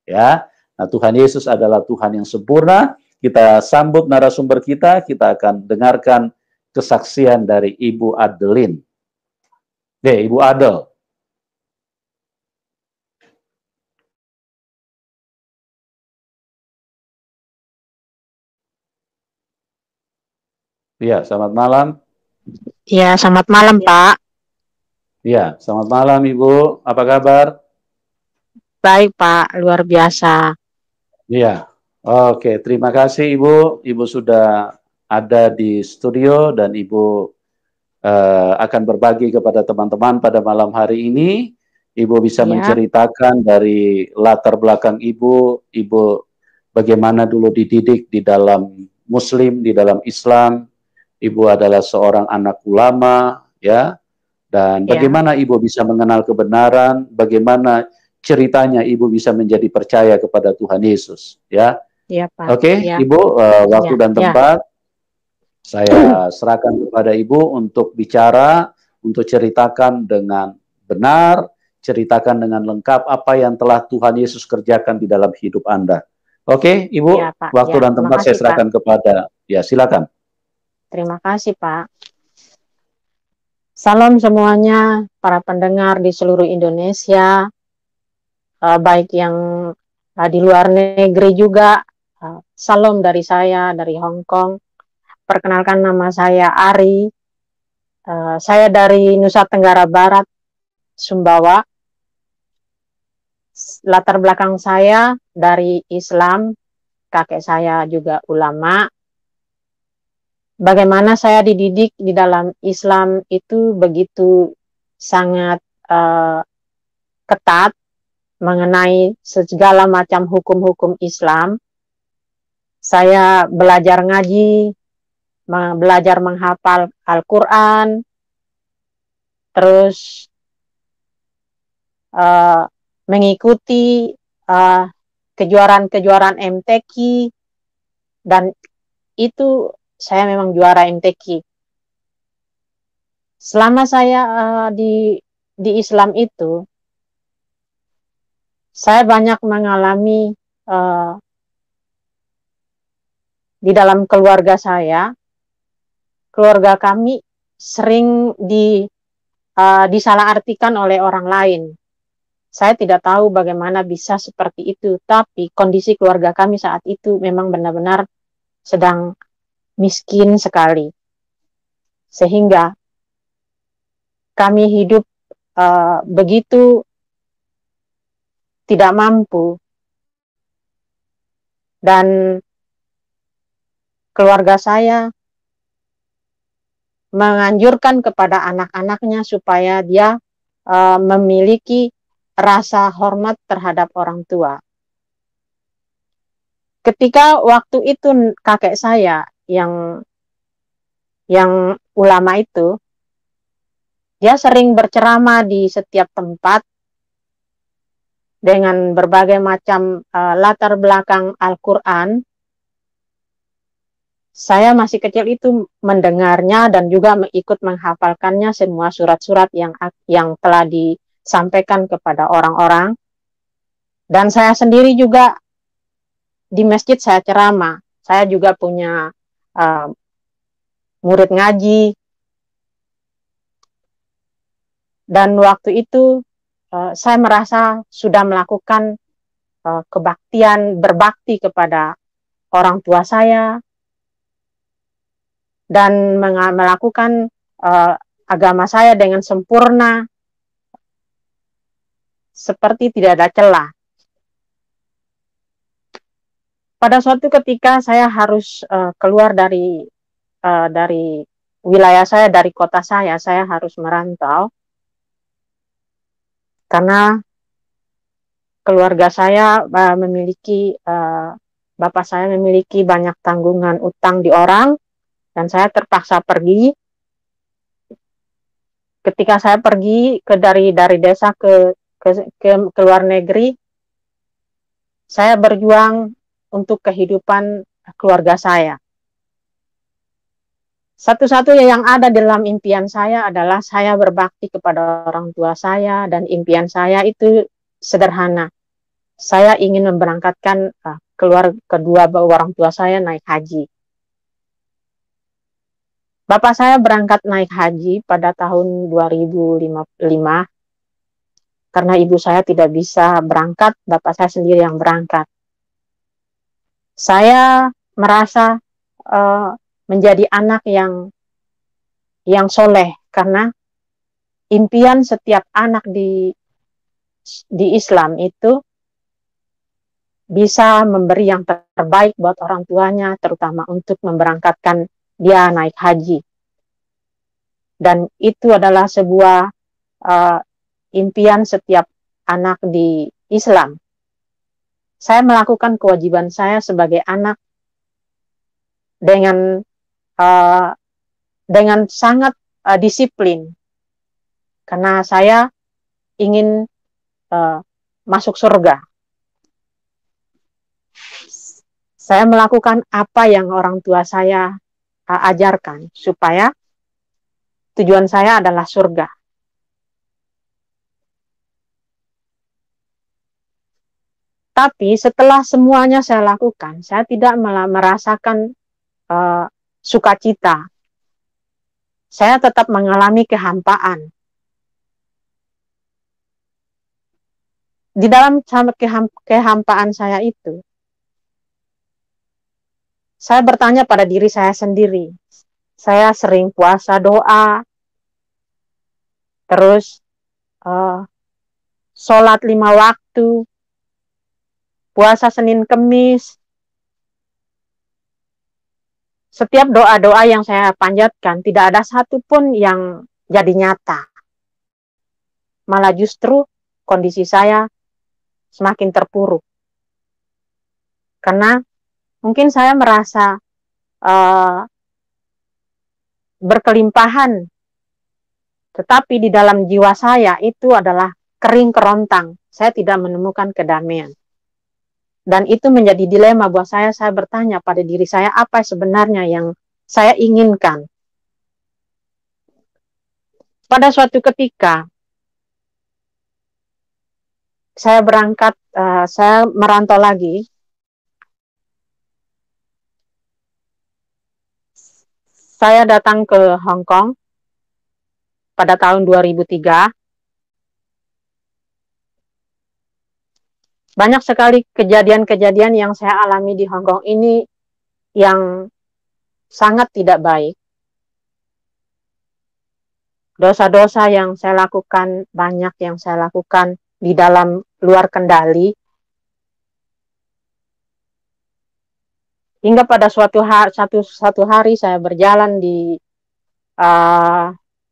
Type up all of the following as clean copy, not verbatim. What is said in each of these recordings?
ya. Nah, Tuhan Yesus adalah Tuhan yang sempurna. Kita sambut narasumber kita akan dengarkan kesaksian dari Ibu Adeline. Ibu Adel. Iya, selamat malam. Iya, selamat malam, Pak. Iya, selamat malam, Ibu. Apa kabar? Baik, Pak. Luar biasa. Iya. Oke, terima kasih, Ibu. Ibu sudah ada di studio dan Ibu akan berbagi kepada teman-teman pada malam hari ini. Ibu bisa menceritakan dari latar belakang Ibu bagaimana dulu dididik di dalam Muslim, di dalam Islam. Ibu adalah seorang anak ulama, ya. Dan bagaimana Ibu bisa mengenal kebenaran, bagaimana ceritanya Ibu bisa menjadi percaya kepada Tuhan Yesus, ya. Iya, Pak. Oke, Ibu, waktu dan tempat saya serahkan kepada Ibu untuk bicara, untuk ceritakan dengan benar, ceritakan dengan lengkap apa yang telah Tuhan Yesus kerjakan di dalam hidup Anda. Oke, Ibu, waktu dan tempat saya serahkan kepada, silakan. Terima kasih, Pak. Salam semuanya, para pendengar di seluruh Indonesia, baik yang di luar negeri juga. Salam dari saya, dari Hong Kong. Perkenalkan, nama saya Ari. Saya dari Nusa Tenggara Barat, Sumbawa. Latar belakang saya dari Islam, kakek saya juga ulama. Bagaimana saya dididik di dalam Islam itu begitu sangat ketat mengenai segala macam hukum-hukum Islam. Saya belajar ngaji, belajar menghafal Al-Quran, terus mengikuti kejuaraan-kejuaraan MTQ, dan itu saya memang juara MTQ. Selama saya di Islam itu, saya banyak mengalami di dalam keluarga saya, keluarga kami sering disalahartikan oleh orang lain. Saya tidak tahu bagaimana bisa seperti itu, tapi kondisi keluarga kami saat itu memang benar-benar sedang miskin sekali. Sehingga kami hidup begitu tidak mampu. Dan keluarga saya menganjurkan kepada anak-anaknya supaya dia memiliki rasa hormat terhadap orang tua. Ketika waktu itu kakek saya yang ulama itu, dia sering berceramah di setiap tempat dengan berbagai macam latar belakang Al-Quran. Saya masih kecil itu mendengarnya dan juga ikut menghafalkannya semua surat-surat yang telah disampaikan kepada orang-orang. Dan saya sendiri juga di masjid saya ceramah. Saya juga punya murid ngaji. Dan waktu itu saya merasa sudah melakukan kebaktian, berbakti kepada orang tua saya, dan melakukan agama saya dengan sempurna, seperti tidak ada celah. Pada suatu ketika saya harus keluar dari wilayah saya, dari kota saya harus merantau, karena keluarga saya bapak saya memiliki banyak tanggungan utang di orang, dan saya terpaksa pergi. Ketika saya pergi dari desa ke luar negeri, saya berjuang untuk kehidupan keluarga saya. Satu-satunya yang ada dalam impian saya adalah saya berbakti kepada orang tua saya, dan impian saya itu sederhana. saya ingin memberangkatkan kedua orang tua saya naik haji. Bapak saya berangkat naik haji pada tahun 2005 karena ibu saya tidak bisa berangkat, bapak saya sendiri yang berangkat. Saya merasa menjadi anak yang soleh karena impian setiap anak di Islam itu bisa memberi yang terbaik buat orang tuanya, terutama untuk memberangkatkan dia naik haji. Dan itu adalah sebuah impian setiap anak di Islam. Saya melakukan kewajiban saya sebagai anak dengan sangat disiplin, karena saya ingin masuk surga. Saya melakukan apa yang orang tua saya ajarkan, supaya tujuan saya adalah surga. Tapi setelah semuanya saya lakukan, saya tidak merasakan sukacita. Saya tetap mengalami kehampaan. Di dalam kehampaan saya itu, saya bertanya pada diri saya sendiri. Saya sering puasa doa, terus sholat 5 waktu, puasa Senin Kemis. Setiap doa-doa yang saya panjatkan, tidak ada satupun yang jadi nyata. Malah justru kondisi saya semakin terpuruk. Karena mungkin saya merasa berkelimpahan, tetapi di dalam jiwa saya itu adalah kering kerontang. Saya tidak menemukan kedamaian. Dan itu menjadi dilema buat saya. Saya bertanya pada diri saya, apa sebenarnya yang saya inginkan. Pada suatu ketika, saya berangkat, saya merantau lagi. Saya datang ke Hong Kong pada tahun 2003. Banyak sekali kejadian-kejadian yang saya alami di Hong Kong ini yang sangat tidak baik. Dosa-dosa yang saya lakukan, banyak yang saya lakukan di dalam luar kendali. Hingga pada suatu hari saya berjalan di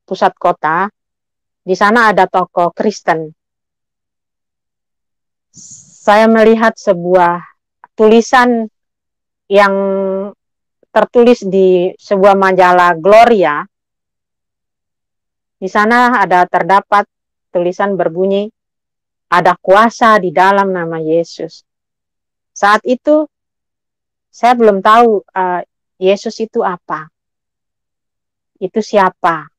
pusat kota. Di sana ada toko Kristen. Saya melihat sebuah tulisan yang tertulis di sebuah majalah Gloria. Di sana terdapat tulisan berbunyi, ada kuasa di dalam nama Yesus. Saat itu saya belum tahu Yesus itu apa. Itu siapa.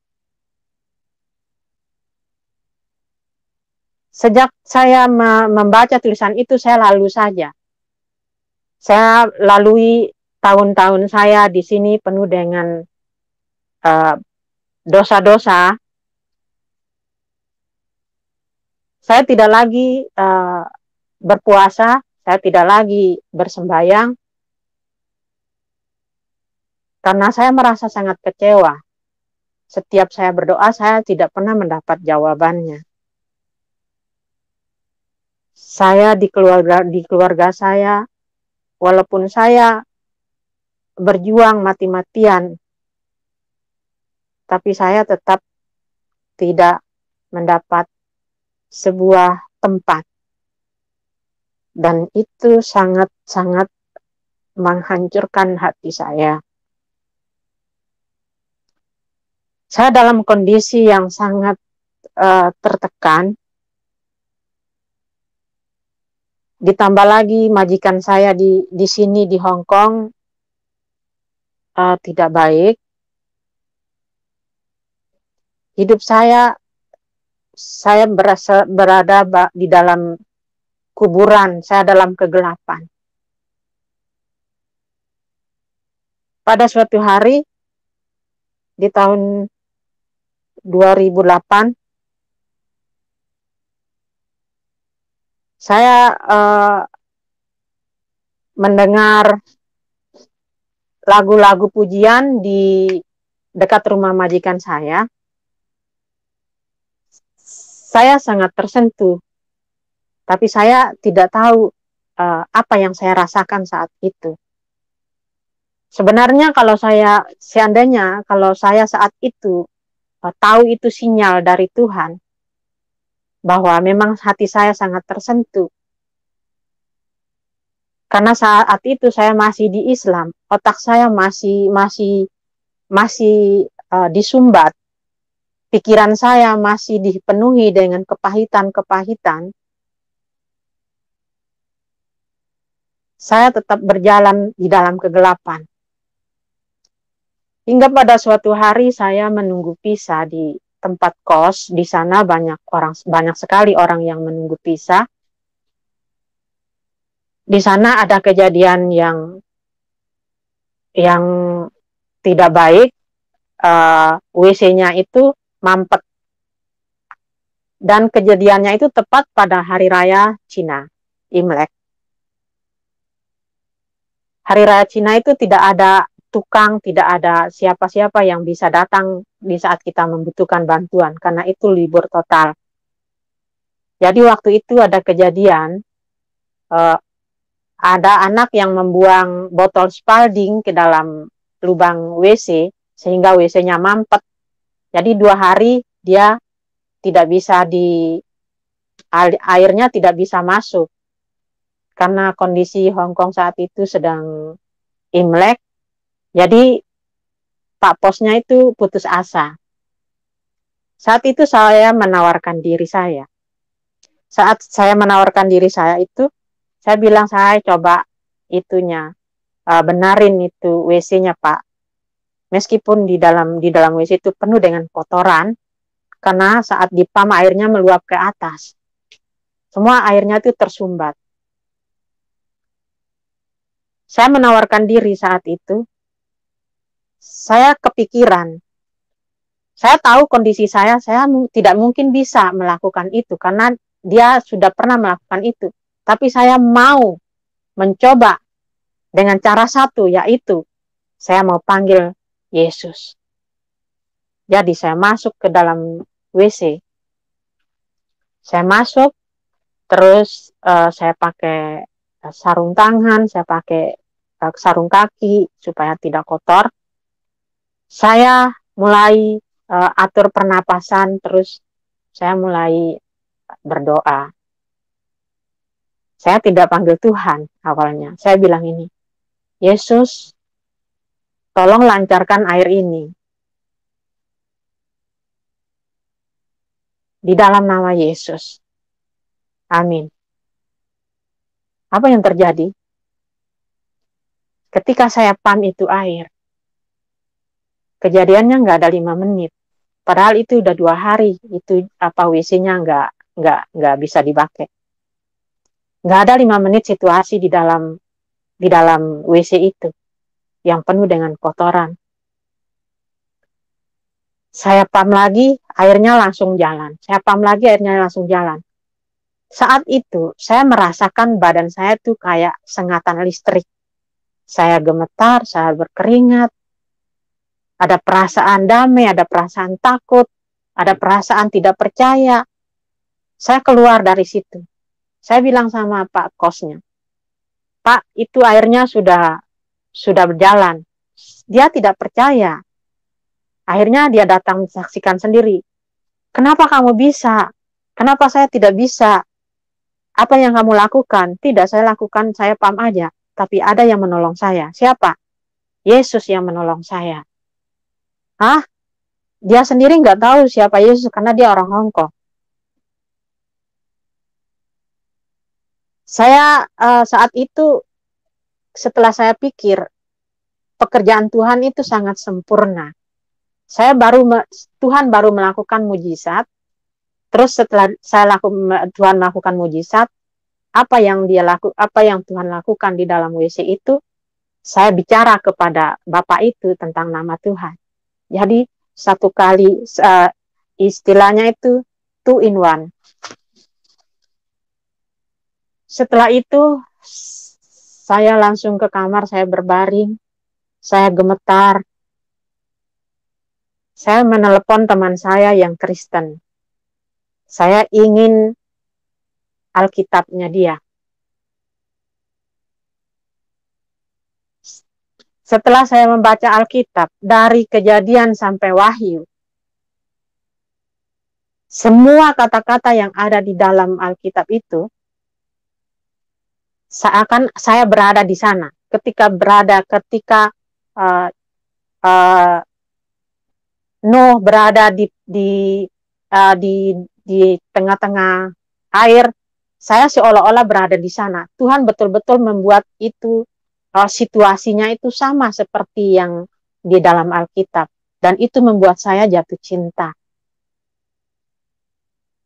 Sejak saya membaca tulisan itu, saya lalu saja. Saya lalui tahun-tahun saya di sini penuh dengan dosa-dosa. Saya tidak lagi berpuasa, saya tidak lagi bersembahyang, karena saya merasa sangat kecewa. Setiap saya berdoa, saya tidak pernah mendapat jawabannya. Saya di keluarga saya, walaupun saya berjuang mati-matian, tapi saya tetap tidak mendapat sebuah tempat. Dan itu sangat-sangat menghancurkan hati saya. Saya dalam kondisi yang sangat tertekan. Ditambah lagi majikan saya di sini di Hong Kong tidak baik. Hidup saya berada di dalam kuburan, saya dalam kegelapan. Pada suatu hari di tahun 2008, saya mendengar lagu-lagu pujian di dekat rumah majikan saya. Saya sangat tersentuh, tapi saya tidak tahu apa yang saya rasakan saat itu. Sebenarnya seandainya kalau saya saat itu tahu itu sinyal dari Tuhan, bahwa memang hati saya sangat tersentuh. Karena saat itu saya masih di Islam, otak saya masih disumbat, pikiran saya masih dipenuhi dengan kepahitan-kepahitan. Saya tetap berjalan di dalam kegelapan. Hingga pada suatu hari saya menunggu pisah di tempat kos. Di sana banyak sekali orang yang menunggu pisah. Di sana ada kejadian yang tidak baik. WC-nya itu mampet. Dan kejadiannya itu tepat pada hari raya Cina, Imlek. Hari raya Cina itu tidak ada tukang, tidak ada siapa-siapa yang bisa datang di saat kita membutuhkan bantuan, karena itu libur total. Jadi waktu itu ada kejadian, ada anak yang membuang botol Spalding ke dalam lubang WC, sehingga WC-nya mampet. Jadi 2 hari dia tidak bisa airnya tidak bisa masuk. Karena kondisi Hong Kong saat itu sedang Imlek, jadi Pak Posnya itu putus asa. Saat itu saya menawarkan diri saya. Saat saya menawarkan diri saya itu, saya bilang saya coba benarin itu WC-nya Pak. Meskipun di dalam WC itu penuh dengan kotoran, karena saat dipam airnya meluap ke atas. Semua airnya itu tersumbat. Saya menawarkan diri saat itu. Saya kepikiran. Saya tahu kondisi saya tidak mungkin bisa melakukan itu, karena dia sudah pernah melakukan itu. Tapi saya mau mencoba dengan cara satu, yaitu saya mau panggil Yesus. Jadi saya masuk ke dalam WC. Saya masuk, terus saya pakai sarung tangan, saya pakai sarung kaki supaya tidak kotor. Saya mulai atur pernapasan, terus saya mulai berdoa. Saya tidak panggil Tuhan awalnya. Saya bilang ini, Yesus, tolong lancarkan air ini. Di dalam nama Yesus. Amin. Apa yang terjadi? Ketika saya pam itu air, kejadiannya nggak ada 5 menit. Padahal itu udah 2 hari, itu WC-nya nggak bisa dipakai. Nggak ada 5 menit situasi di dalam WC itu yang penuh dengan kotoran. Saya pam lagi, airnya langsung jalan. Saya pam lagi, airnya langsung jalan. Saat itu, saya merasakan badan saya tuh kayak sengatan listrik. Saya gemetar, saya berkeringat. Ada perasaan damai, ada perasaan takut, ada perasaan tidak percaya. Saya keluar dari situ. Saya bilang sama Pak Kosnya, Pak, itu airnya sudah berjalan. Dia tidak percaya. Akhirnya dia datang saksikan sendiri. Kenapa kamu bisa? Kenapa saya tidak bisa? Apa yang kamu lakukan? Tidak, saya lakukan, saya pam aja. Tapi ada yang menolong saya. Siapa? Yesus yang menolong saya. Hah? Dia sendiri nggak tahu siapa Yesus karena dia orang Hong Kong. Saya saat itu, setelah saya pikir, pekerjaan Tuhan itu sangat sempurna. Tuhan baru melakukan mujizat. Terus setelah Tuhan melakukan mujizat, apa yang Tuhan lakukan di dalam WC itu, saya bicara kepada Bapak itu tentang nama Tuhan. Jadi satu kali istilahnya itu 2 in 1. Setelah itu saya langsung ke kamar, saya berbaring, saya gemetar. Saya menelepon teman saya yang Kristen. Saya ingin Alkitabnya dia. Setelah saya membaca Alkitab, dari Kejadian sampai Wahyu, semua kata-kata yang ada di dalam Alkitab itu, seakan saya berada di sana. Ketika Nuh berada di tengah-tengah air, saya seolah-olah berada di sana. Tuhan betul-betul membuat itu situasinya itu sama seperti yang di dalam Alkitab, dan itu membuat saya jatuh cinta.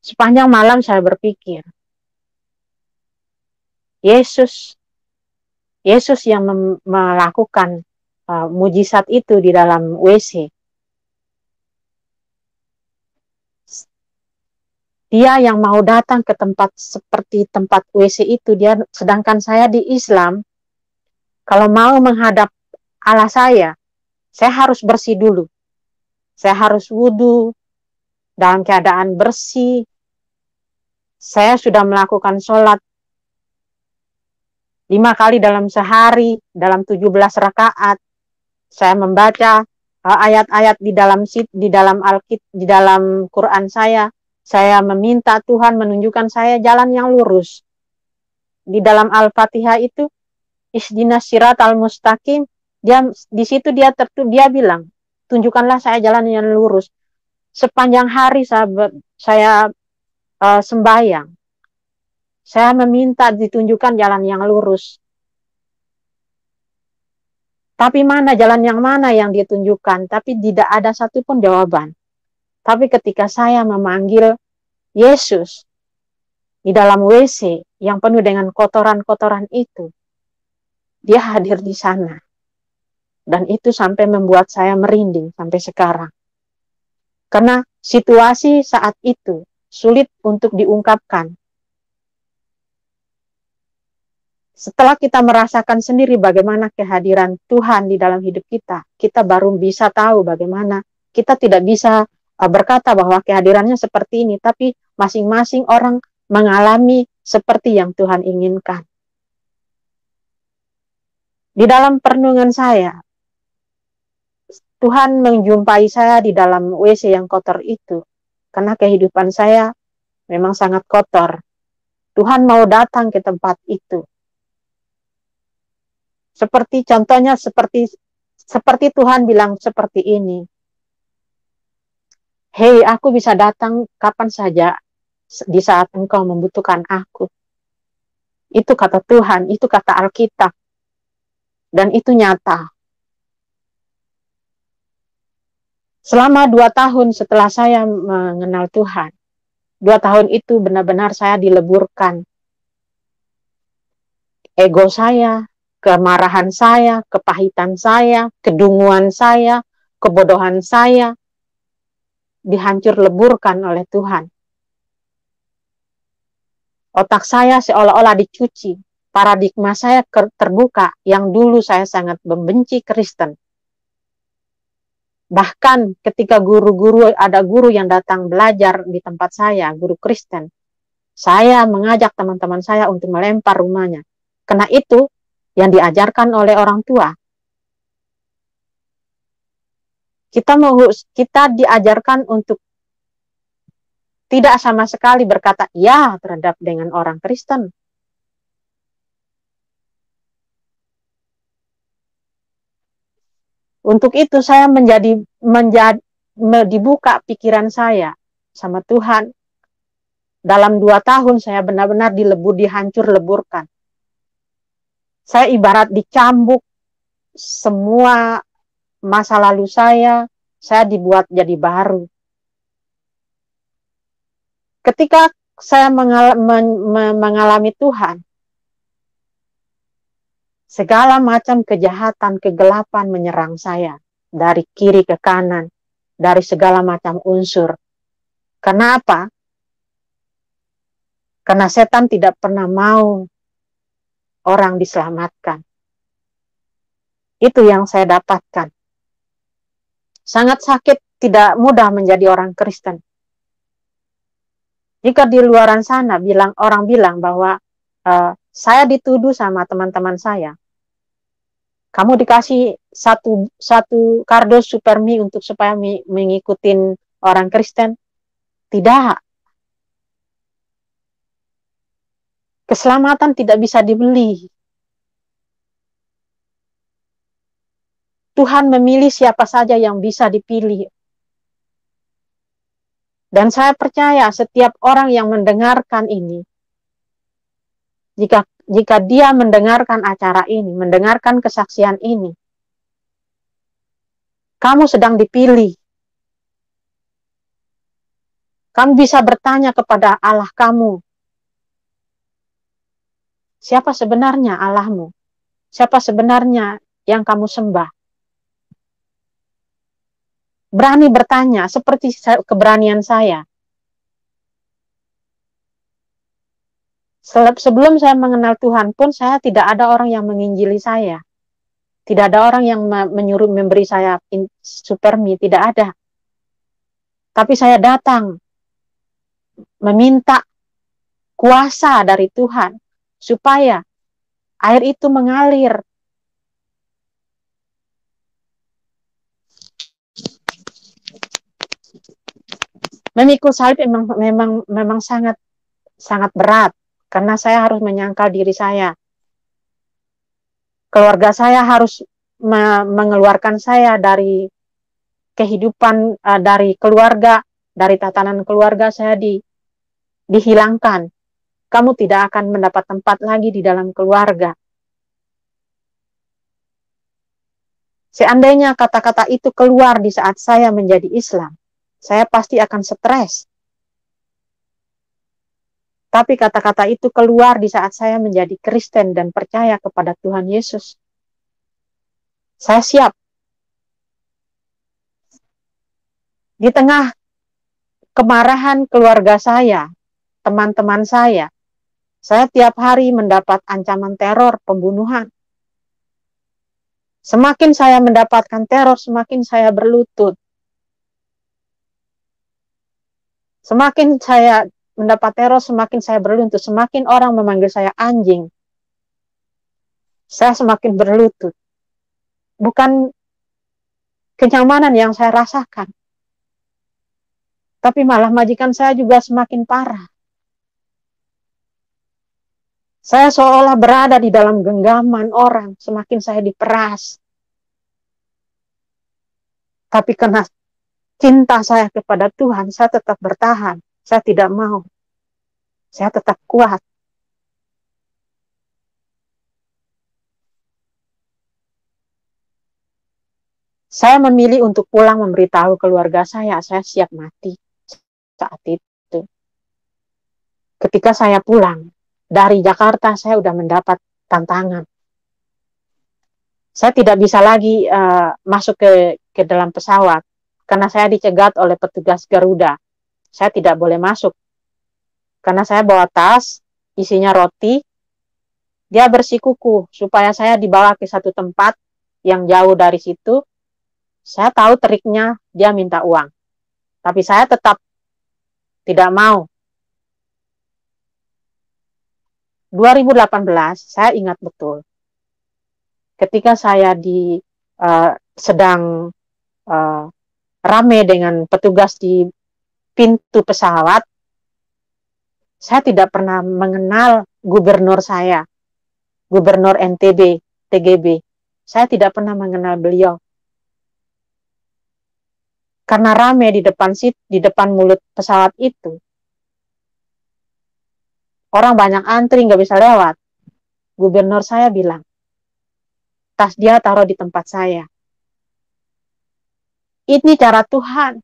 Sepanjang malam saya berpikir, Yesus yang melakukan mujizat itu di dalam WC. Dia yang mau datang ke tempat seperti tempat WC itu, sedangkan saya di Islam, kalau mau menghadap Allah saya harus bersih dulu. Saya harus wudhu dalam keadaan bersih. Saya sudah melakukan sholat 5 kali dalam sehari, dalam 17 rakaat. Saya membaca ayat-ayat di dalam Quran saya. Saya meminta Tuhan menunjukkan saya jalan yang lurus. Di dalam Al-Fatihah itu, Ihdinas siratal mustaqim, di situ dia bilang, tunjukkanlah saya jalan yang lurus. Sepanjang hari saya sembahyang, saya meminta ditunjukkan jalan yang lurus. Tapi jalan yang mana yang ditunjukkan? Tapi tidak ada satupun jawaban. Tapi ketika saya memanggil Yesus di dalam WC yang penuh dengan kotoran-kotoran itu, dia hadir di sana. Dan itu sampai membuat saya merinding sampai sekarang. Karena situasi saat itu sulit untuk diungkapkan. Setelah kita merasakan sendiri bagaimana kehadiran Tuhan di dalam hidup kita, kita baru bisa tahu bagaimana kita tidak bisa berkata bahwa kehadirannya seperti ini, tapi masing-masing orang mengalami seperti yang Tuhan inginkan. Di dalam perenungan saya, Tuhan menjumpai saya di dalam WC yang kotor itu, karena kehidupan saya memang sangat kotor. Tuhan mau datang ke tempat itu. Contohnya seperti Tuhan bilang seperti ini. Hei, aku bisa datang kapan saja di saat engkau membutuhkan aku. Itu kata Tuhan, itu kata Alkitab. Dan itu nyata. Selama 2 tahun setelah saya mengenal Tuhan, 2 tahun itu benar-benar saya dileburkan. Ego saya, kemarahan saya, kepahitan saya, kedunguan saya, kebodohan saya, dihancur leburkan oleh Tuhan. Otak saya seolah-olah dicuci. Paradigma saya terbuka, yang dulu saya sangat membenci Kristen. Bahkan ketika ada guru yang datang belajar di tempat saya, guru Kristen, saya mengajak teman-teman saya untuk melempar rumahnya. Karena itu yang diajarkan oleh orang tua. Kita diajarkan untuk tidak sama sekali berkata ya terhadap dengan orang Kristen. Untuk itu saya dibuka pikiran saya sama Tuhan. Dalam 2 tahun saya benar-benar dihancur leburkan. Saya ibarat dicambuk, semua masa lalu saya dibuat jadi baru. Ketika saya mengalami Tuhan, segala macam kejahatan, kegelapan menyerang saya. Dari kiri ke kanan, dari segala macam unsur. Kenapa? Karena setan tidak pernah mau orang diselamatkan. Itu yang saya dapatkan. Sangat sakit, tidak mudah menjadi orang Kristen. Jika di luaran sana orang bilang bahwa saya dituduh sama teman-teman saya, kamu dikasih satu kardus supermi untuk supaya mengikuti orang Kristen. Tidak. Keselamatan tidak bisa dibeli. Tuhan memilih siapa saja yang bisa dipilih. Dan saya percaya setiap orang yang mendengarkan ini, jika dia mendengarkan acara ini, mendengarkan kesaksian ini, kamu sedang dipilih. Kamu bisa bertanya kepada Allah kamu, siapa sebenarnya Allahmu? Siapa sebenarnya yang kamu sembah? Berani bertanya, seperti keberanian saya. Sebelum saya mengenal Tuhan pun, saya tidak ada orang yang menginjili saya. Tidak ada orang yang menyuruh memberi saya supermi, tidak ada. Tapi saya datang meminta kuasa dari Tuhan supaya air itu mengalir. Memikul salib memang sangat berat karena saya harus menyangkal diri saya. Keluarga saya harus mengeluarkan saya dari kehidupan, dari keluarga, dari tatanan keluarga saya dihilangkan. Kamu tidak akan mendapat tempat lagi di dalam keluarga. Seandainya kata-kata itu keluar di saat saya menjadi Islam, saya pasti akan stres. Tapi kata-kata itu keluar di saat saya menjadi Kristen dan percaya kepada Tuhan Yesus. Saya siap. Di tengah kemarahan keluarga saya, teman-teman saya tiap hari mendapat ancaman teror, pembunuhan. Semakin saya mendapatkan teror, semakin saya berlutut. Semakin saya mendapat teror, semakin saya berlutut. Semakin orang memanggil saya anjing, saya semakin berlutut. Bukan kenyamanan yang saya rasakan, tapi malah majikan saya juga semakin parah. Saya seolah berada di dalam genggaman orang, semakin saya diperas. Tapi karena cinta saya kepada Tuhan, saya tetap bertahan. Saya tidak mau. Saya tetap kuat. Saya memilih untuk pulang memberitahu keluarga saya siap mati saat itu. Ketika saya pulang dari Jakarta, saya sudah mendapat tantangan. Saya tidak bisa lagi masuk ke dalam pesawat karena saya dicegat oleh petugas Garuda. Saya tidak boleh masuk karena saya bawa tas isinya roti. Dia bersikuku supaya saya dibawa ke satu tempat yang jauh dari situ. Saya tahu triknya, dia minta uang. Tapi saya tetap tidak mau. 2018, saya ingat betul. Ketika saya sedang rame dengan petugas di pintu pesawat, saya tidak pernah mengenal gubernur saya, gubernur NTB, TGB. Saya tidak pernah mengenal beliau. Karena rame di depan mulut pesawat itu. Orang banyak antri, nggak bisa lewat. Gubernur saya bilang, tas dia taruh di tempat saya. Ini cara Tuhan.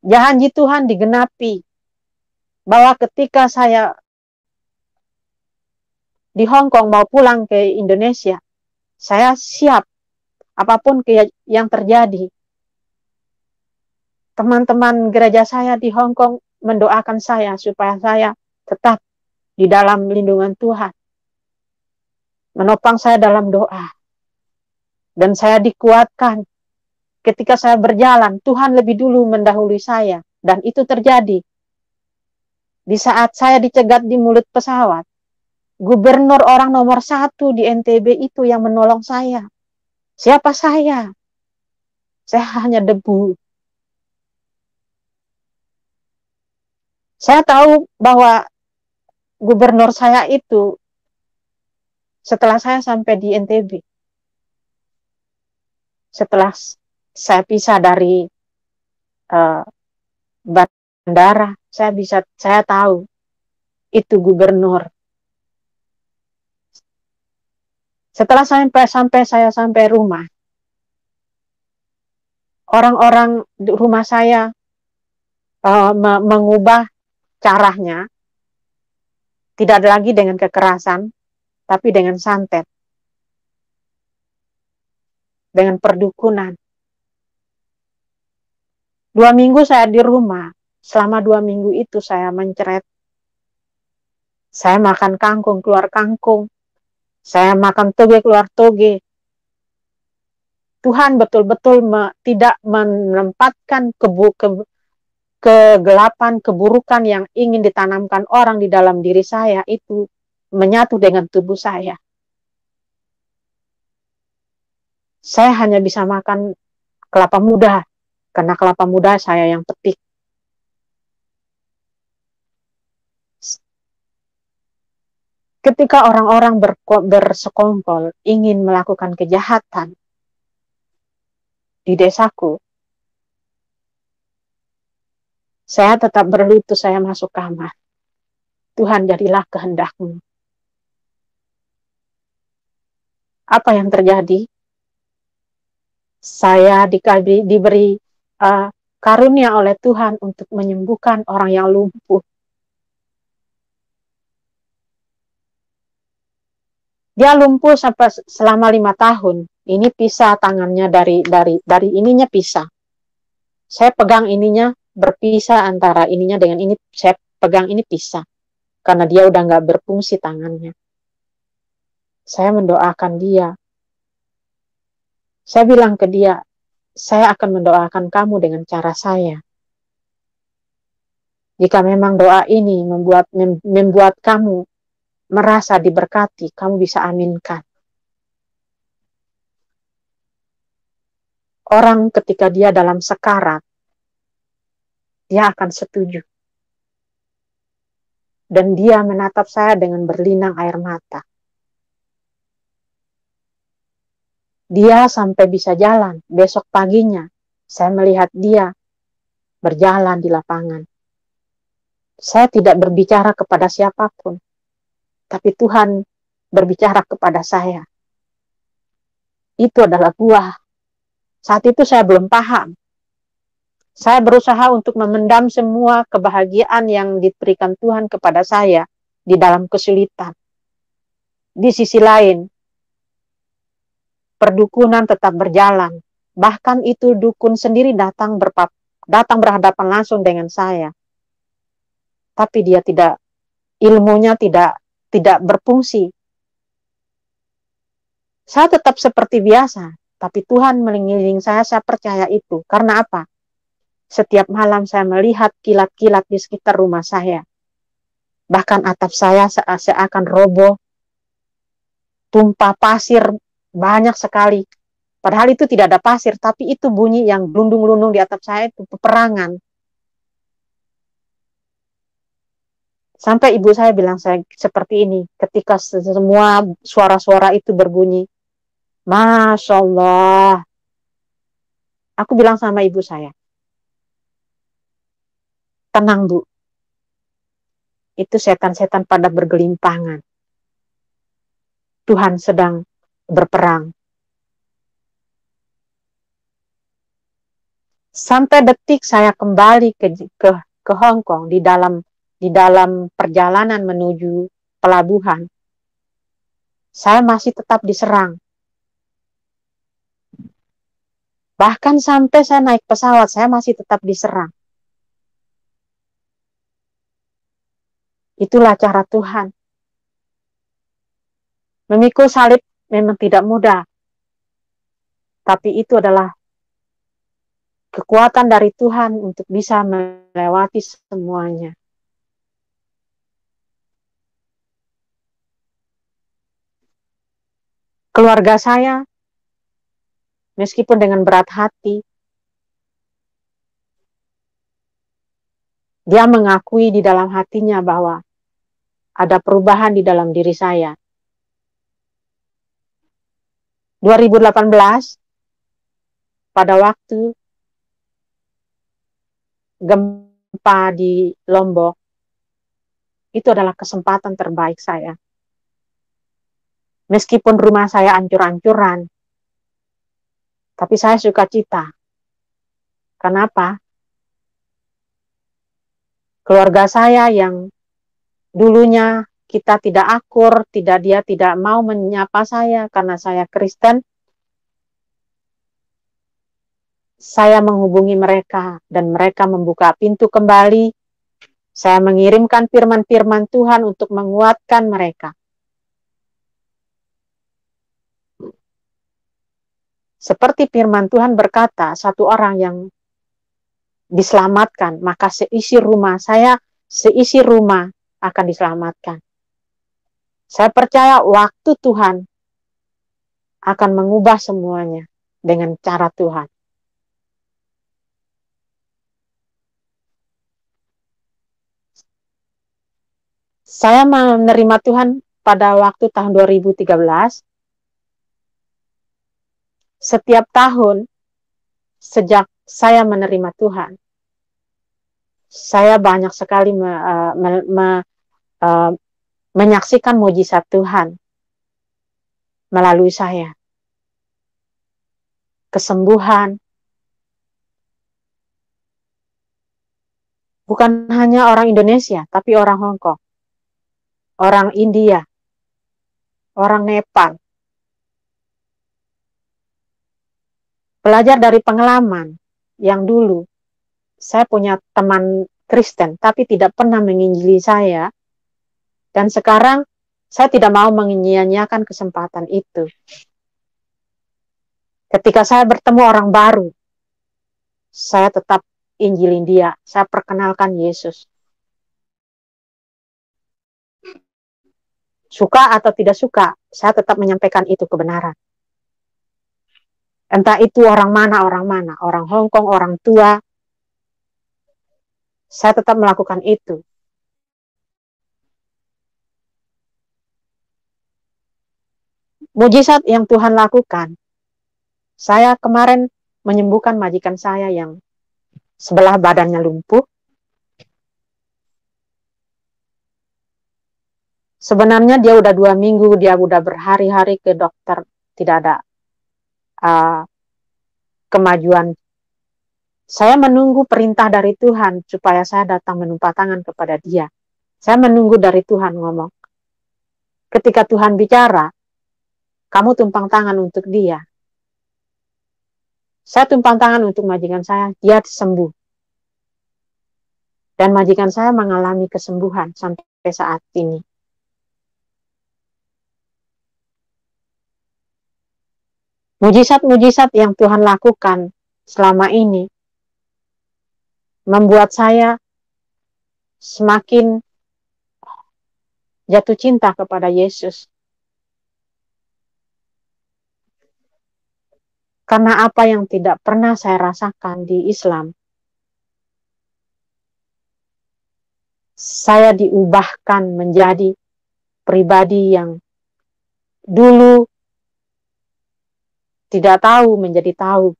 Janji Tuhan digenapi. bahwa ketika saya di Hong Kong mau pulang ke Indonesia, saya siap apapun yang terjadi. Teman-teman gereja saya di Hong Kong mendoakan saya supaya saya tetap di dalam lindungan Tuhan. Menopang saya dalam doa. Dan saya dikuatkan ketika saya berjalan, Tuhan lebih dulu mendahului saya. Dan itu terjadi. Di saat saya dicegat di mulut pesawat, gubernur orang nomor 1 di NTB itu yang menolong saya. Siapa saya? Saya hanya debu. Saya tahu bahwa gubernur saya itu setelah saya sampai di NTB, setelah saya pisah dari bandara, saya tahu itu gubernur. Setelah saya sampai rumah, orang-orang di rumah saya mengubah caranya, tidak lagi dengan kekerasan, tapi dengan santet, dengan perdukunan. 2 minggu saya di rumah, selama 2 minggu itu saya mencret, saya makan kangkung, keluar kangkung, saya makan toge, keluar toge. Tuhan betul-betul tidak menempatkan kegelapan, keburukan yang ingin ditanamkan orang di dalam diri saya itu menyatu dengan tubuh saya. Saya hanya bisa makan kelapa muda, karena kelapa muda saya yang petik. Ketika orang-orang bersekongkol ingin melakukan kejahatan di desaku, saya tetap berlutut, saya masuk kamar. Tuhan, jadilah kehendak-Mu. Apa yang terjadi? Saya diberi karunia oleh Tuhan untuk menyembuhkan orang yang lumpuh. Dia lumpuh sampai selama 5 tahun. Ini pisah tangannya dari ininya pisah. Saya pegang ininya berpisah antara ininya dengan ini. Saya pegang ini pisah. Karena dia udah nggak berfungsi tangannya. Saya mendoakan dia. Saya bilang ke dia, saya akan mendoakan kamu dengan cara saya. Jika memang doa ini membuat kamu merasa diberkati, kamu bisa aminkan. Orang ketika dia dalam sekarat, dia akan setuju. Dan dia menatap saya dengan berlinang air mata. Dia sampai bisa jalan. Besok paginya, saya melihat dia berjalan di lapangan. Saya tidak berbicara kepada siapapun. Tapi Tuhan berbicara kepada saya. Itu adalah buah. Saat itu saya belum paham. Saya berusaha untuk memendam semua kebahagiaan yang diberikan Tuhan kepada saya di dalam kesulitan. Di sisi lain, perdukunan tetap berjalan. Bahkan itu dukun sendiri datang berhadapan langsung dengan saya. Tapi dia ilmunya tidak berfungsi. Saya tetap seperti biasa, tapi Tuhan mengelilingi saya percaya itu. Karena apa? Setiap malam saya melihat kilat-kilat di sekitar rumah saya. Bahkan atap saya seakan roboh, tumpah pasir banyak sekali. Padahal itu tidak ada pasir, tapi itu bunyi yang gelundung-gelundung di atap saya itu peperangan. Sampai ibu saya bilang saya seperti ini, ketika semua suara-suara itu berbunyi. Masya Allah. Aku bilang sama ibu saya, tenang Bu, itu setan-setan pada bergelimpangan. Tuhan sedang berperang. Sampai detik saya kembali ke Hong Kong di dalam di dalam perjalanan menuju pelabuhan, saya masih tetap diserang. Bahkan sampai saya naik pesawat, saya masih tetap diserang. Itulah cara Tuhan. Memikul salib memang tidak mudah, tapi itu adalah kekuatan dari Tuhan untuk bisa melewati semuanya. Keluarga saya, meskipun dengan berat hati, dia mengakui di dalam hatinya bahwa ada perubahan di dalam diri saya. 2018, pada waktu gempa di Lombok, itu adalah kesempatan terbaik saya. Meskipun rumah saya hancur-hancuran, tapi saya sukacita. Kenapa? Keluarga saya yang dulunya kita tidak akur, dia tidak mau menyapa saya karena saya Kristen, saya menghubungi mereka dan mereka membuka pintu kembali. Saya mengirimkan firman-firman Tuhan untuk menguatkan mereka. Seperti firman Tuhan berkata, satu orang yang diselamatkan, maka seisi rumah akan diselamatkan. Saya percaya waktu Tuhan akan mengubah semuanya dengan cara Tuhan. Saya menerima Tuhan pada waktu tahun 2013. Setiap tahun sejak saya menerima Tuhan, saya banyak sekali menyaksikan mujizat Tuhan melalui saya. Kesembuhan. Bukan hanya orang Indonesia, tapi orang Hong Kong, orang India, orang Nepal. Belajar dari pengalaman yang dulu, saya punya teman Kristen, tapi tidak pernah menginjili saya. Dan sekarang, saya tidak mau menyia-nyiakan kesempatan itu. Ketika saya bertemu orang baru, saya tetap injilin dia, saya perkenalkan Yesus. Suka atau tidak suka, saya tetap menyampaikan itu kebenaran. Entah itu orang mana, orang Hong Kong, orang tua, saya tetap melakukan itu. Mujizat yang Tuhan lakukan, saya kemarin menyembuhkan majikan saya yang sebelah badannya lumpuh. Sebenarnya dia udah 2 minggu, dia udah berhari-hari ke dokter, tidak ada kemajuan. Saya menunggu perintah dari Tuhan supaya saya datang menumpah tangan kepada dia. Saya menunggu dari Tuhan ngomong. Ketika Tuhan bicara, kamu tumpang tangan untuk dia. Saya tumpang tangan untuk majikan saya, dia sembuh. Dan majikan saya mengalami kesembuhan sampai saat ini. Mujizat-mujizat yang Tuhan lakukan selama ini membuat saya semakin jatuh cinta kepada Yesus. Karena apa yang tidak pernah saya rasakan di Islam, saya diubahkan menjadi pribadi yang dulu tidak tahu menjadi tahu.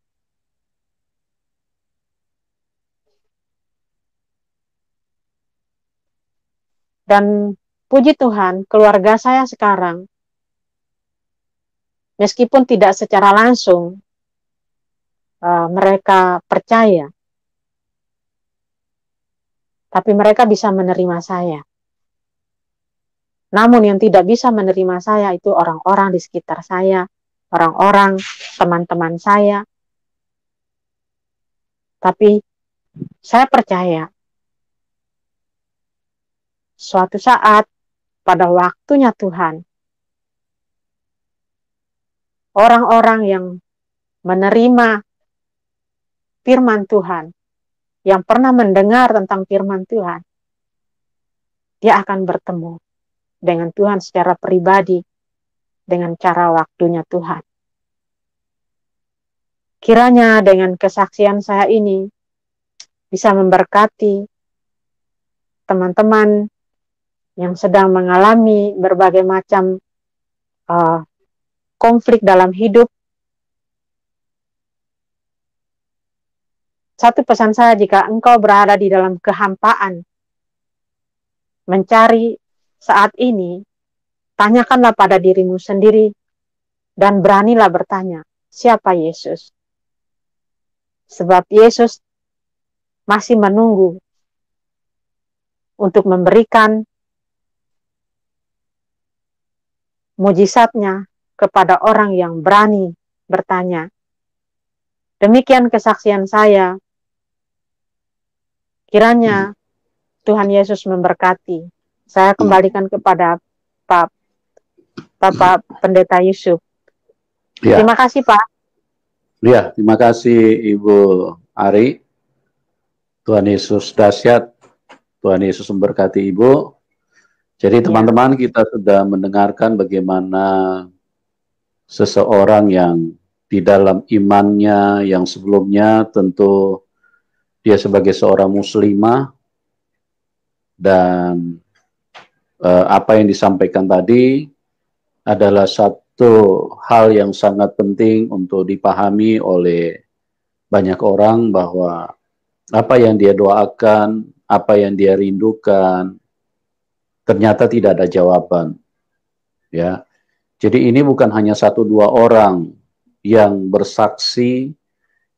Dan puji Tuhan, keluarga saya sekarang, meskipun tidak secara langsung, mereka percaya. tapi mereka bisa menerima saya. Namun yang tidak bisa menerima saya itu orang-orang di sekitar saya, orang-orang, teman-teman saya. Tapi saya percaya suatu saat pada waktunya Tuhan, orang-orang yang menerima firman Tuhan, yang pernah mendengar tentang firman Tuhan, dia akan bertemu dengan Tuhan secara pribadi, dengan cara waktunya Tuhan. Kiranya dengan kesaksian saya ini bisa memberkati teman-teman yang sedang mengalami berbagai macam konflik dalam hidup. Satu pesan saya, jika engkau berada di dalam kehampaan, mencari saat ini, tanyakanlah pada dirimu sendiri dan beranilah bertanya, siapa Yesus? Sebab Yesus masih menunggu untuk memberikan mujizatnya kepada orang yang berani bertanya. Demikian kesaksian saya. Kiranya Tuhan Yesus memberkati. Saya kembalikan kepada Bapak Pendeta Yusuf. Ya. Terima kasih, Pak. Ya, terima kasih Ibu Ari. Tuhan Yesus dahsyat. Tuhan Yesus memberkati Ibu. Jadi teman-teman, kita sudah mendengarkan bagaimana seseorang yang di dalam imannya yang sebelumnya tentu dia sebagai seorang muslimah, dan apa yang disampaikan tadi adalah satu hal yang sangat penting untuk dipahami oleh banyak orang, bahwa apa yang dia doakan, apa yang dia rindukan, ternyata tidak ada jawaban. Ya, jadi ini bukan hanya satu dua orang yang bersaksi,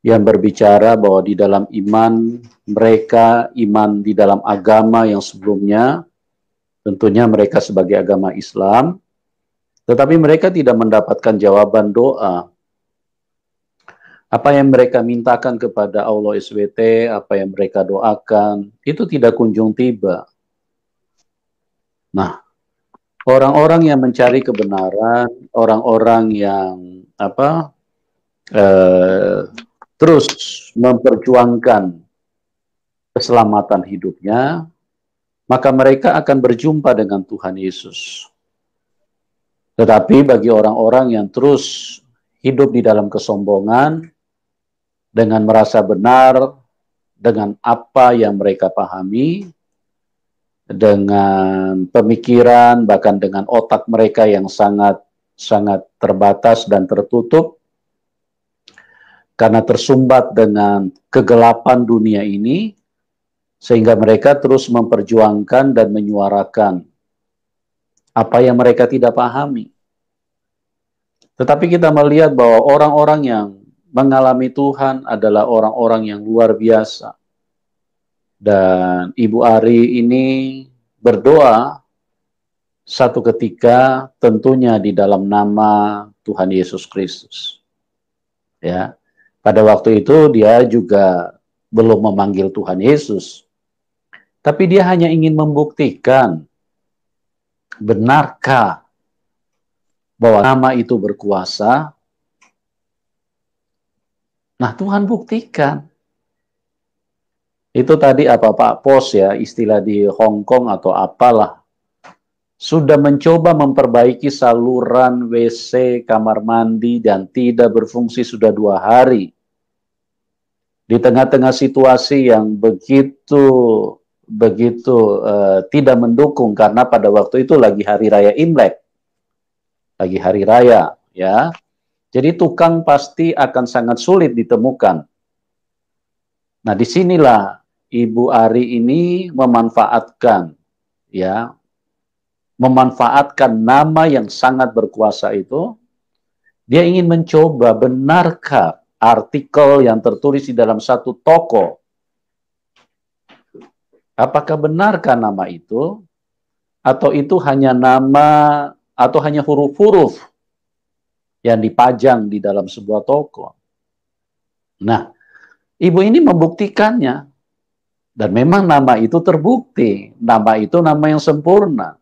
yang berbicara bahwa di dalam iman mereka, iman di dalam agama yang sebelumnya, tentunya mereka sebagai agama Islam, tetapi mereka tidak mendapatkan jawaban doa. Apa yang mereka mintakan kepada Allah SWT, apa yang mereka doakan, itu tidak kunjung tiba. Nah, orang-orang yang mencari kebenaran, orang-orang yang terus memperjuangkan keselamatan hidupnya, maka mereka akan berjumpa dengan Tuhan Yesus. Tetapi bagi orang-orang yang terus hidup di dalam kesombongan, dengan merasa benar, dengan apa yang mereka pahami, dengan pemikiran, bahkan dengan otak mereka yang sangat terbatas dan tertutup, karena tersumbat dengan kegelapan dunia ini, sehingga mereka terus memperjuangkan dan menyuarakan apa yang mereka tidak pahami. Tetapi kita melihat bahwa orang-orang yang mengalami Tuhan adalah orang-orang yang luar biasa. Dan Ibu Ari ini berdoa satu ketika tentunya di dalam nama Tuhan Yesus Kristus. Ya. Pada waktu itu dia juga belum memanggil Tuhan Yesus. Tapi dia hanya ingin membuktikan, benarkah bahwa nama itu berkuasa? Nah, Tuhan buktikan. Itu tadi apa Pak Pos ya, istilah di Hong Kong atau apalah. Sudah mencoba memperbaiki saluran WC, kamar mandi, dan tidak berfungsi sudah 2 hari. Di tengah-tengah situasi yang begitu tidak mendukung, karena pada waktu itu lagi hari raya Imlek. Lagi hari raya, ya. Jadi tukang pasti akan sangat sulit ditemukan. Nah, disinilah Ibu Ari ini memanfaatkan, ya, memanfaatkan nama yang sangat berkuasa itu. Dia ingin mencoba, benarkah artikel yang tertulis di dalam satu toko Apakah benarkah nama itu? Atau itu hanya nama, atau hanya huruf-huruf yang dipajang di dalam sebuah toko? Nah, ibu ini membuktikannya. Dan memang nama itu terbukti. Nama itu nama yang sempurna.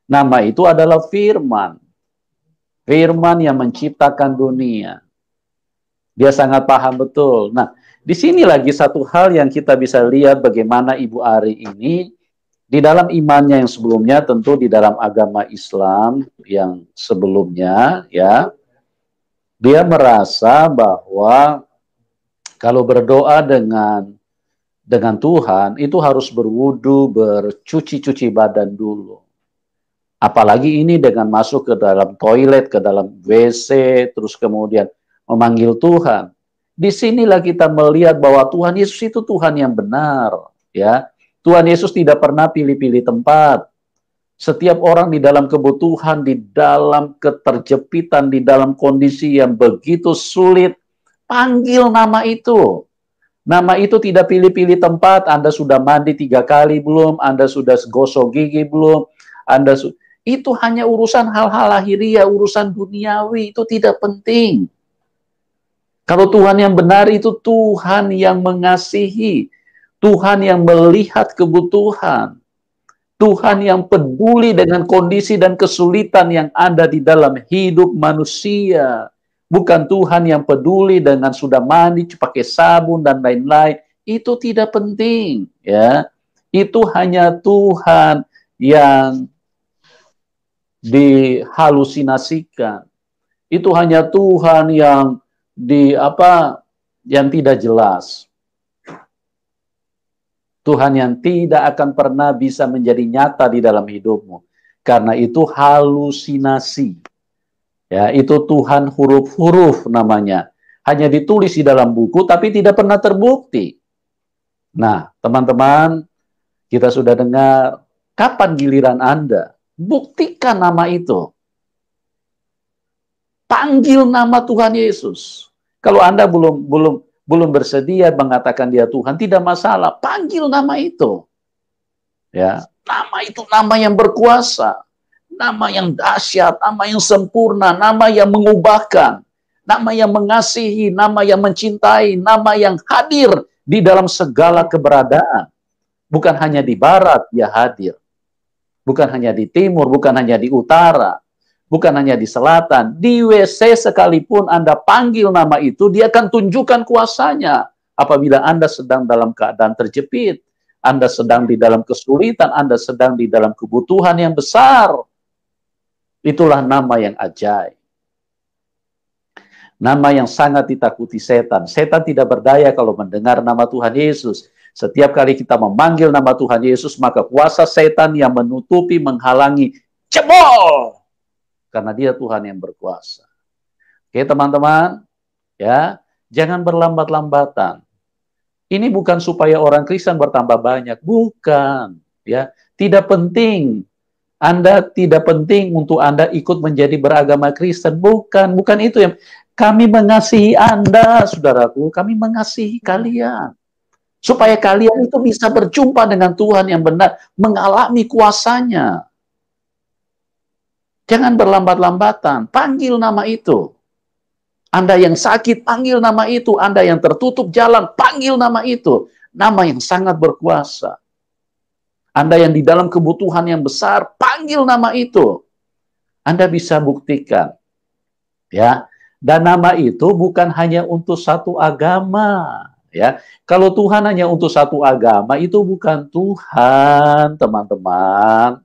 Nama itu adalah firman. Firman yang menciptakan dunia. Dia sangat paham betul. Nah, di sini lagi satu hal yang kita bisa lihat bagaimana Ibu Ari ini di dalam imannya yang sebelumnya, tentu di dalam agama Islam yang sebelumnya, ya, dia merasa bahwa kalau berdoa dengan Tuhan itu harus berwudu, bercuci-cuci badan dulu. Apalagi ini dengan masuk ke dalam toilet, ke dalam WC, terus kemudian memanggil Tuhan. Disinilah kita melihat bahwa Tuhan Yesus itu Tuhan yang benar, ya. Tuhan Yesus tidak pernah pilih-pilih tempat. Setiap orang di dalam kebutuhan, di dalam keterjepitan, di dalam kondisi yang begitu sulit, panggil nama itu. Nama itu tidak pilih-pilih tempat. Anda sudah mandi 3 kali belum? Anda sudah gosok gigi belum? Itu hanya urusan hal-hal lahiriah, urusan duniawi, itu tidak penting. Kalau Tuhan yang benar itu Tuhan yang mengasihi, Tuhan yang melihat kebutuhan, Tuhan yang peduli dengan kondisi dan kesulitan yang ada di dalam hidup manusia. Bukan Tuhan yang peduli dengan sudah mandi, pakai sabun dan lain-lain. Itu tidak penting, ya. Itu hanya Tuhan yang dihalusinasikan. Itu hanya Tuhan yang yang tidak jelas. Tuhan yang tidak akan pernah bisa menjadi nyata di dalam hidupmu. Karena itu halusinasi. Ya, itu Tuhan huruf-huruf namanya. Hanya ditulis di dalam buku tapi tidak pernah terbukti. Nah, teman-teman, kita sudah dengar, kapan giliran Anda? Buktikan nama itu. Panggil nama Tuhan Yesus. Kalau Anda belum bersedia mengatakan dia Tuhan, tidak masalah. Panggil nama itu. Ya, nama itu nama yang berkuasa, nama yang dahsyat, nama yang sempurna, nama yang mengubahkan, nama yang mengasihi, nama yang mencintai, nama yang hadir di dalam segala keberadaan. Bukan hanya di barat dia hadir. Bukan hanya di timur, bukan hanya di utara, bukan hanya di selatan. Di WC sekalipun Anda panggil nama itu, dia akan tunjukkan kuasanya. Apabila Anda sedang dalam keadaan terjepit, Anda sedang di dalam kesulitan, Anda sedang di dalam kebutuhan yang besar. Itulah nama yang ajaib. Nama yang sangat ditakuti setan. Setan tidak berdaya kalau mendengar nama Tuhan Yesus. Setiap kali kita memanggil nama Tuhan Yesus, maka kuasa setan yang menutupi, menghalangi, jebol! Karena dia Tuhan yang berkuasa. Oke teman-teman, ya, jangan berlambat-lambatan. Ini bukan supaya orang Kristen bertambah banyak, bukan. Ya, tidak penting. Anda tidak penting untuk Anda ikut menjadi beragama Kristen, bukan itu yang kami mengasihi Anda, saudaraku, kami mengasihi kalian. Supaya kalian itu bisa berjumpa dengan Tuhan yang benar, mengalami kuasanya. Jangan berlambat-lambatan, panggil nama itu. Anda yang sakit, panggil nama itu. Anda yang tertutup jalan, panggil nama itu. Nama yang sangat berkuasa. Anda yang di dalam kebutuhan yang besar, panggil nama itu. Anda bisa buktikan. Ya, dan nama itu bukan hanya untuk satu agama. Ya, kalau Tuhan hanya untuk satu agama, itu bukan Tuhan, teman-teman.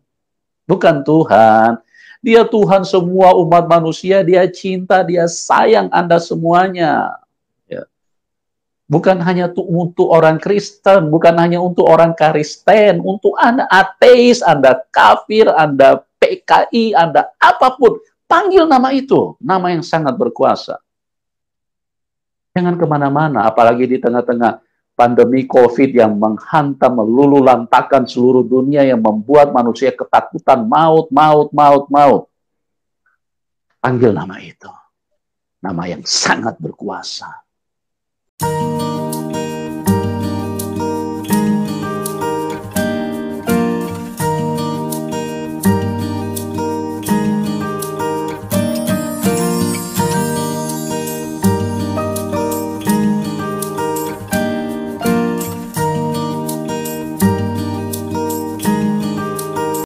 Bukan Tuhan. Dia Tuhan semua umat manusia, dia cinta, dia sayang Anda semuanya. Ya. Bukan hanya untuk orang Kristen, bukan hanya untuk orang Kristen, untuk Anda ateis, Anda kafir, Anda PKI, Anda apapun. Panggil nama itu, nama yang sangat berkuasa. Jangan kemana-mana, apalagi di tengah-tengah pandemi COVID yang menghantam, meluluhlantakkan seluruh dunia, yang membuat manusia ketakutan, maut. Panggil nama itu. Nama yang sangat berkuasa.